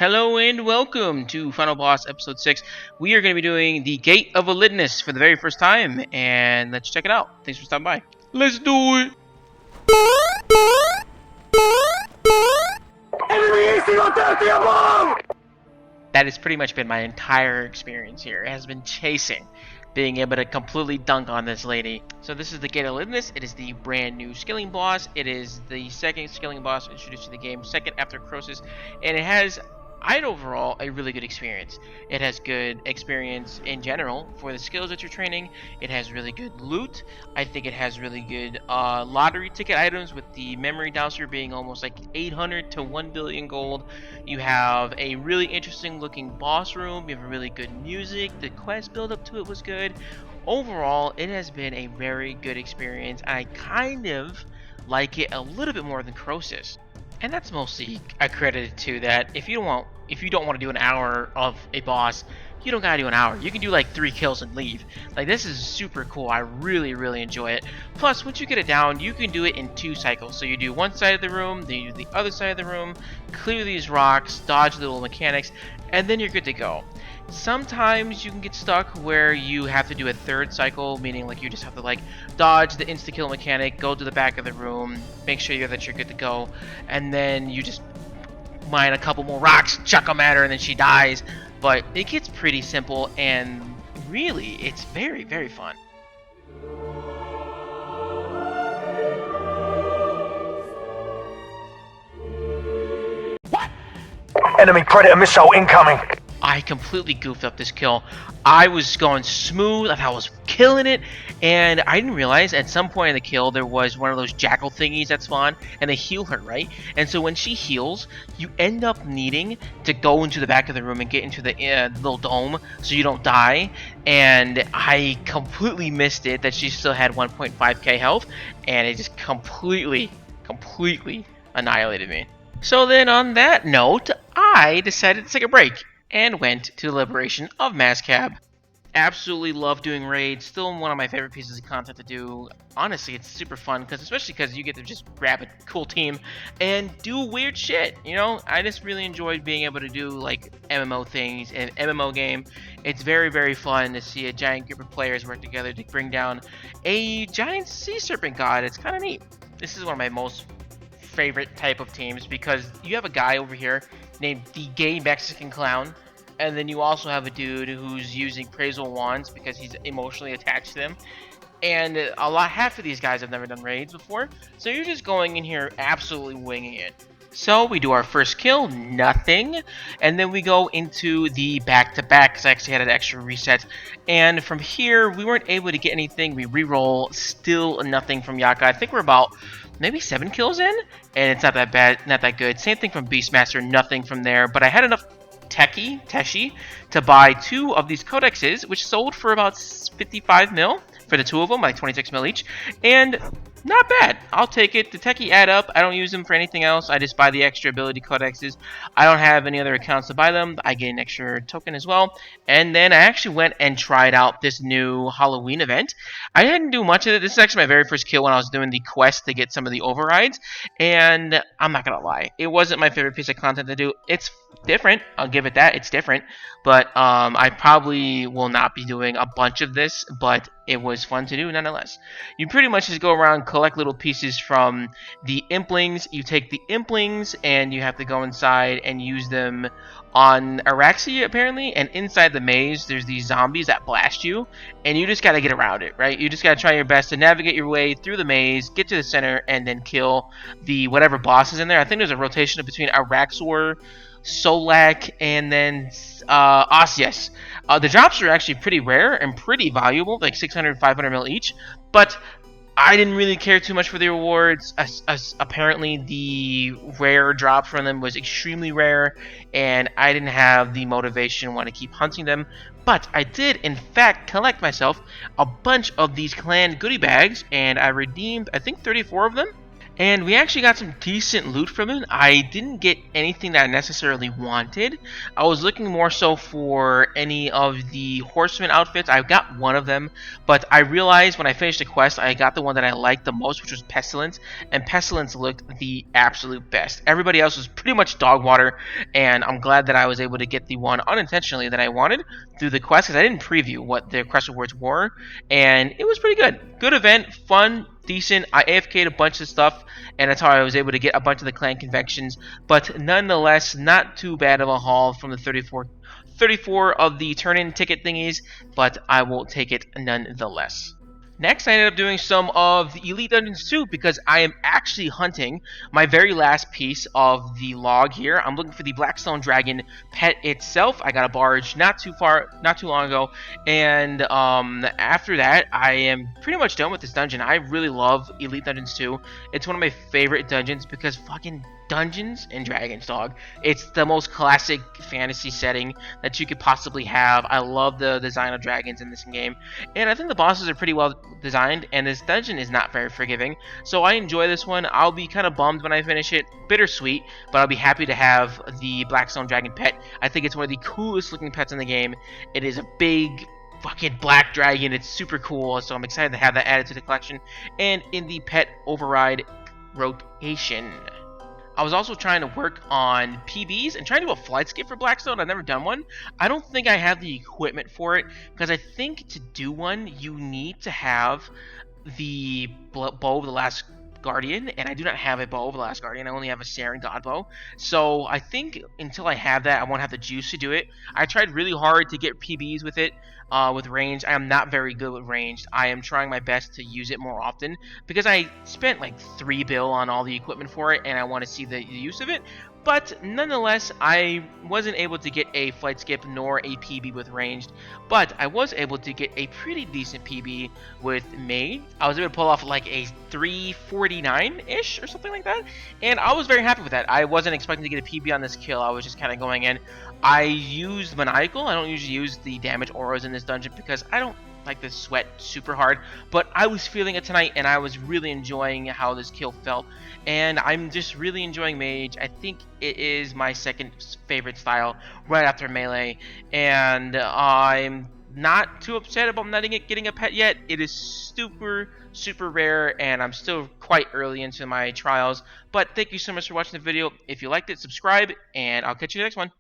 Hello and welcome to Final Boss Episode 6. We are going to be doing the Gate of Elidinis for the very first time, and let's check it out. Thanks for stopping by. Let's do it! That has pretty much been my entire experience here. It has been chasing, being able to completely dunk on this lady. So this is the Gate of Elidinis. It is the brand new skilling boss. It is the second skilling boss introduced to the game, second after Croesus, and it has, overall, a really good experience. It has good experience in general for the skills that you're training. It has really good loot. I think it has really good lottery ticket items, with the memory dowser being almost like 800 to 1 billion gold. You have a really interesting looking boss room. You have a really good music. The quest build up to it was good. Overall, it has been a very good experience. I kind of like it a little bit more than Croesus. And that's mostly accredited to that if you don't want to do an hour of a boss, you don't gotta do an hour. You can do like 3 kills and leave. Like, this is super cool. I really enjoy it. Plus, once you get it down, you can do it in 2 cycles. So you do one side of the room, then you do the other side of the room, clear these rocks, dodge little mechanics, and then you're good to go. Sometimes you can get stuck where you have to do a 3rd cycle, meaning like you just have to like dodge the insta-kill mechanic, go to the back of the room, make sure that you're good to go, and then you just mine a couple more rocks, chuck them at her, and then she dies. But it gets pretty simple, and really, it's very fun. What? Enemy predator missile incoming. I completely goofed up this kill. I was going smooth, I thought I was killing it, and I didn't realize at some point in the kill there was one of those jackal thingies that spawn, and they heal her, right? And so when she heals, you end up needing to go into the back of the room and get into the little dome so you don't die, and I completely missed it that she still had 1.5k health, and it just completely annihilated me. So then on that note, I decided to take a break and went to the liberation of Mazcab. Absolutely love doing raids. Still one of my favorite pieces of content to do. Honestly, it's super fun, especially because you get to just grab a cool team and do weird shit. You know, I just really enjoyed being able to do like MMO things in an MMO game. It's very fun to see a giant group of players work together to bring down a giant sea serpent god. It's kind of neat. This is one of my most favorite type of teams because you have a guy over here named the Gay Mexican Clown, and then you also have a dude who's using appraisal wands because he's emotionally attached to them. And half of these guys have never done raids before, so you're just going in here absolutely winging it. So we do our first kill, nothing, and then we go into the back-to-back because I actually had an extra reset. And from here, we weren't able to get anything. We re-roll, still nothing from Yaka. I think we're about maybe 7 kills in, and it's not that bad, not that good. Same thing from Beastmaster, nothing from there. But I had enough Teshi to buy 2 of these codexes, which sold for about 55 mil for the 2 of them, like 26 mil each, and not bad. I'll take it. The Techie add up. I don't use them for anything else. I just buy the extra ability codexes. I don't have any other accounts to buy them. I get an extra token as well. And then I actually went and tried out this new Halloween event. I didn't do much of it. This is actually my very first kill when I was doing the quest to get some of the overrides. And I'm not going to lie, it wasn't my favorite piece of content to do. It's different. I'll give it that. It's different. But I probably will not be doing a bunch of this, but it was fun to do nonetheless. You pretty much just go around, collect little pieces from the implings. You take the implings and you have to go inside and use them on Araxia apparently, and inside the maze there's these zombies that blast you, and you just gotta get around it, right? You just gotta try your best to navigate your way through the maze, get to the center, and then kill the whatever boss is in there. I think there's a rotation between Araxor, Solak, and then Asias. The drops are actually pretty rare and pretty valuable, like 600, 500 mil each, but I didn't really care too much for the rewards. Apparently the rare drop from them was extremely rare, and I didn't have the motivation to want to keep hunting them. But I did, in fact, collect myself a bunch of these clan goodie bags, and I redeemed, I think, 34 of them. And we actually got some decent loot from it. I didn't get anything that I necessarily wanted. I was looking more so for any of the horseman outfits. I got one of them, but I realized when I finished the quest, I got the one that I liked the most, which was Pestilence, and Pestilence looked the absolute best. Everybody else was pretty much dog water, and I'm glad that I was able to get the one unintentionally that I wanted through the quest, because I didn't preview what the quest rewards were, and it was pretty good. Good event, fun, decent. I AFK'd a bunch of stuff, and that's how I was able to get a bunch of the clan conventions, but nonetheless, not too bad of a haul from the 34 of the turn-in ticket thingies, but I will take it nonetheless. Next, I ended up doing some of the Elite Dungeons 2 because I am actually hunting my very last piece of the log here. I'm looking for the Blackstone Dragon pet itself. I got a barge not too long ago, and after that, I am pretty much done with this dungeon. I really love Elite Dungeons 2. It's one of my favorite dungeons because fucking Dungeons and Dragons, dog. It's the most classic fantasy setting that you could possibly have. I love the design of dragons in this game, and I think the bosses are pretty well designed, and this dungeon is not very forgiving, so I enjoy this one. I'll be kind of bummed when I finish it, bittersweet, but I'll be happy to have the Blackstone Dragon pet. I think it's one of the coolest looking pets in the game. It is a big fucking black dragon. It's super cool, so I'm excited to have that added to the collection and in the pet override rotation. I was also trying to work on PBs and trying to do a flight skip for Blackstone. I've never done one. I don't think I have the equipment for it because I think to do one you need to have the bow of the Last Guardian, and I do not have a bow of the Last Guardian. I only have a Saren God bow. So I think until I have that, I won't have the juice to do it. I tried really hard to get PBs with it, with range. I am not very good with ranged. I am trying my best to use it more often because I spent like $3 bill on all the equipment for it, and I want to see the use of it. But nonetheless, I wasn't able to get a flight skip nor a PB with ranged, but I was able to get a pretty decent PB with mage. I was able to pull off like a 349-ish or something like that, and I was very happy with that. I wasn't expecting to get a PB on this kill. I was just kind of going in. I used Maniacal. I don't usually use the damage auras in this dungeon because I don't like the sweat super hard, but I was feeling it tonight, and I was really enjoying how this kill felt, and I'm just really enjoying mage. I think it is my second favorite style right after melee, and I'm not too upset about not getting a pet yet. It is super rare, and I'm still quite early into my trials, but thank you so much for watching the video. If you liked it, subscribe, and I'll catch you in the next one.